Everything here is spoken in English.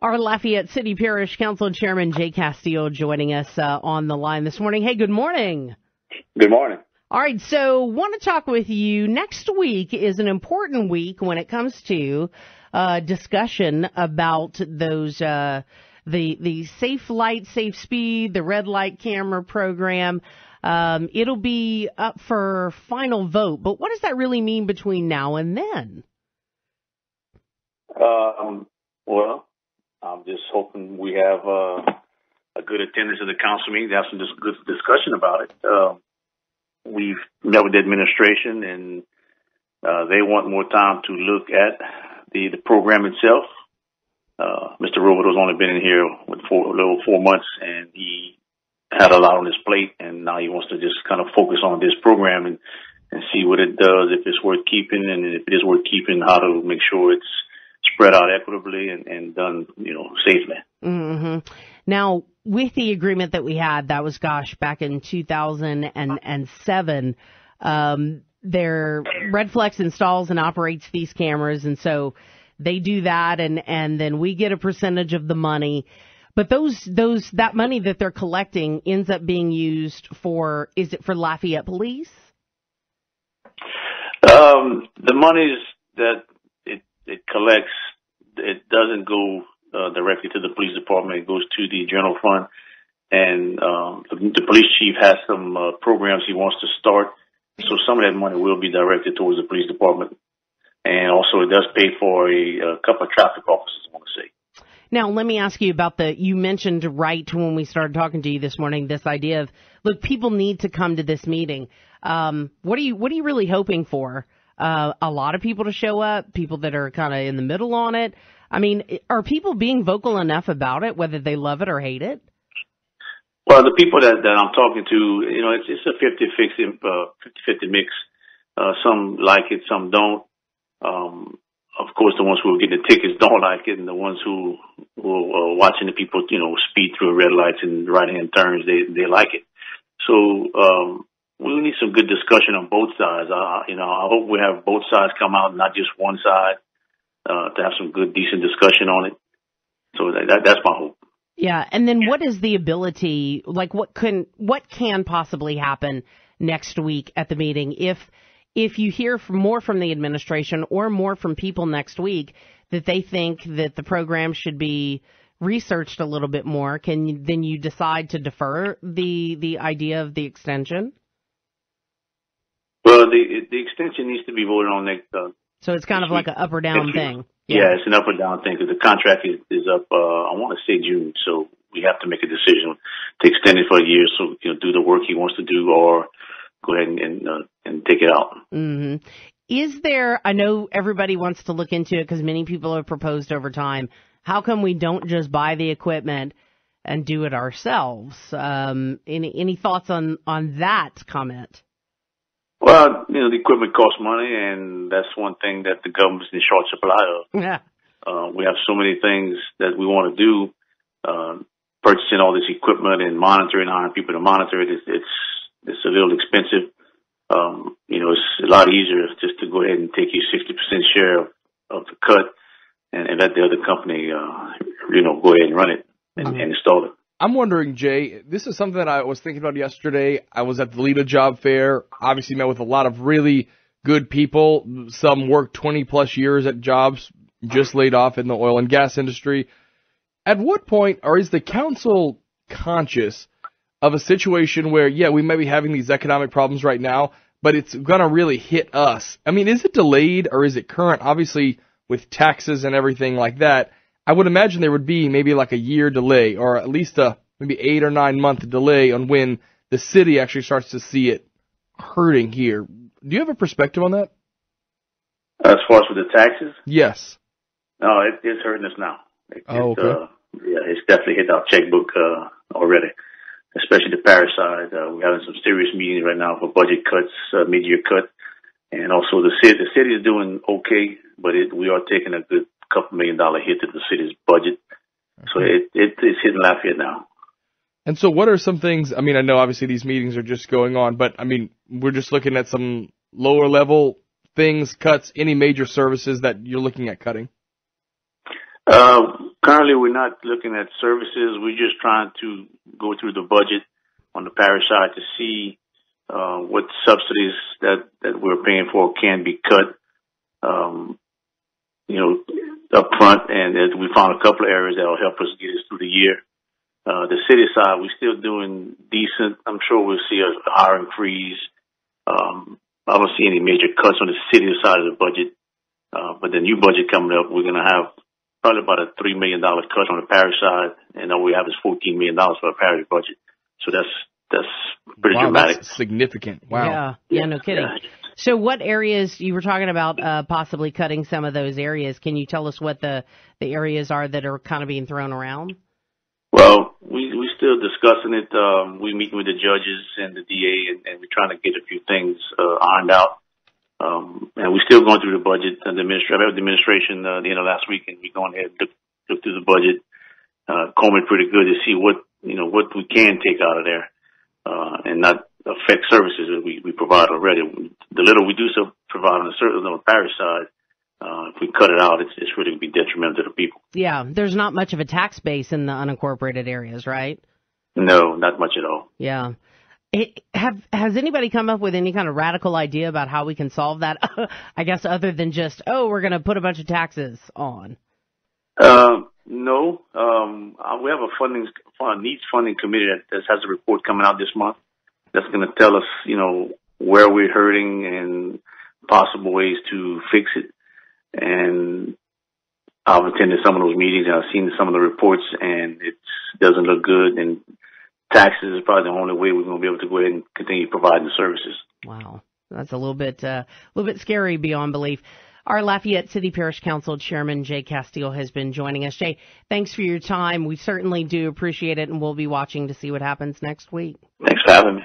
Our Lafayette City Parish Council Chairman Jay Castille joining us on the line this morning. Hey, good morning. Good morning. All right, so want to talk with you. Next week is an important week when it comes to discussion about those the safe light, safe speed, the red light camera program. It'll be up for final vote, but what does that really mean between now and then? Well, I'm just hoping we have a good attendance at the council meeting to have some good discussion about it. We've met with the administration, and they want more time to look at the program itself. Mr. Robideaux's only been in here with a little 4 months, and he had a lot on his plate, and now he wants to just kind of focus on this program and see what it does, if it's worth keeping, and if it is worth keeping, how to make sure it's spread out equitably and done, safely. Mm-hmm. Now, with the agreement that we had, that was, back in 2007, Redflex installs and operates these cameras, and so they do that, and then we get a percentage of the money. But that money that they're collecting ends up being used for, is it for Lafayette Police? The monies that it collects, it doesn't go directly to the police department. It goes to the general fund, and the police chief has some programs he wants to start. So some of that money will be directed towards the police department, and also it does pay for a couple of traffic officers, I want to say. Now, let me ask you about you mentioned right when we started talking to you this morning, this idea of, look, people need to come to this meeting. What are you really hoping for? A lot of people to show up, people that are kind of in the middle on it. I mean, are people being vocal enough about it, whether they love it or hate it? Well, the people that I'm talking to, it's a 50-50 mix. Some like it, some don't. Of course, the ones who are getting the tickets don't like it, and the ones who are watching the people, speed through red lights and right-hand turns, they like it. So we need some good discussion on both sides. I hope we have both sides come out, not just one side, to have some good, decent discussion on it. So that's my hope. Yeah, and then what is the ability, like what can possibly happen next week at the meeting if you hear more from the administration or more from people next week that they think that the program should be researched a little bit more, then you decide to defer the idea of the extension? Well, the extension needs to be voted on next. So it's kind of like an up or down thing. Yeah, it's an up or down thing because the contract is up. I want to say June, so we have to make a decision to extend it for a year. So do the work he wants to do, or go ahead and take it out. Mm-hmm. Is there? I know everybody wants to look into it because many people have proposed over time. How come we don't just buy the equipment and do it ourselves? Any thoughts on that comment? Well, the equipment costs money, and that's one thing that the government's in short supply of. Yeah. We have so many things that we want to do. Purchasing all this equipment and monitoring, hiring people to monitor it, it's a little expensive. It's a lot easier just to go ahead and take your 60% share of the cut and let the other company, go ahead and run it and install it. I'm wondering, Jay, this is something that I was thinking about yesterday. I was at the Lita Job Fair, obviously met with a lot of really good people. Some worked 20-plus years at jobs, just laid off in the oil and gas industry. At what point, or is the council conscious of a situation where, we may be having these economic problems right now, but it's going to really hit us? I mean, is it delayed or is it current? Obviously, with taxes and everything like that, I would imagine there would be maybe like a year delay or at least a maybe 8 or 9 month delay on when the city actually starts to see it hurting here. Do you have a perspective on that? As far as with the taxes? Yes. No, it's hurting us now. Okay. It's definitely hit our checkbook already, especially the parish side. We're having some serious meetings right now for budget cuts, mid-year cut. And also the city is doing okay, but we are taking a good couple $1 million hit to the city's budget. So it's hitting Lafayette now. And so what are some things, I mean, I know obviously these meetings are just going on, but I mean, we're just looking at some lower level things, cuts, any major services that you're looking at cutting? Currently, we're not looking at services. We're just trying to go through the budget on the parish side to see what subsidies that we're paying for can be cut, up front. And we found a couple of areas that will help us get us through the year. The city side, we're still doing decent. I'm sure we'll see a hiring freeze. I don't see any major cuts on the city side of the budget. But the new budget coming up, we're going to have probably about a $3 million cut on the parish side, and all we have is $14 million for a parish budget. So that's pretty dramatic. That's significant. Wow. Yeah, no kidding. Yeah. So what areas, you were talking about possibly cutting some of those areas. Can you tell us what the areas are that are kind of being thrown around? Well, we're still discussing it. We're meeting with the judges and the DA, and we're trying to get a few things ironed out. And we're still going through the budget. And I met with the administration the end of last week, and we're going ahead and look through the budget, combing pretty good to see what we can take out of there, and not affect services that we provide already. The little we do provide on the parish side, if we cut it out, it's really going to be detrimental to the people. Yeah, there's not much of a tax base in the unincorporated areas, right? No, not much at all. Yeah. Has anybody come up with any kind of radical idea about how we can solve that? I guess other than just, we're going to put a bunch of taxes on. No. We have a needs funding committee that has a report coming out this month that's going to tell us, where we're hurting and possible ways to fix it. And I've attended some of those meetings and I've seen some of the reports, and it doesn't look good. And taxes is probably the only way we're going to be able to go ahead and continue providing the services. Wow. That's a little bit scary beyond belief. Our Lafayette City Parish Council Chairman, Jay Castille, has been joining us. Jay, thanks for your time. We certainly do appreciate it, and we'll be watching to see what happens next week. Thanks for having me.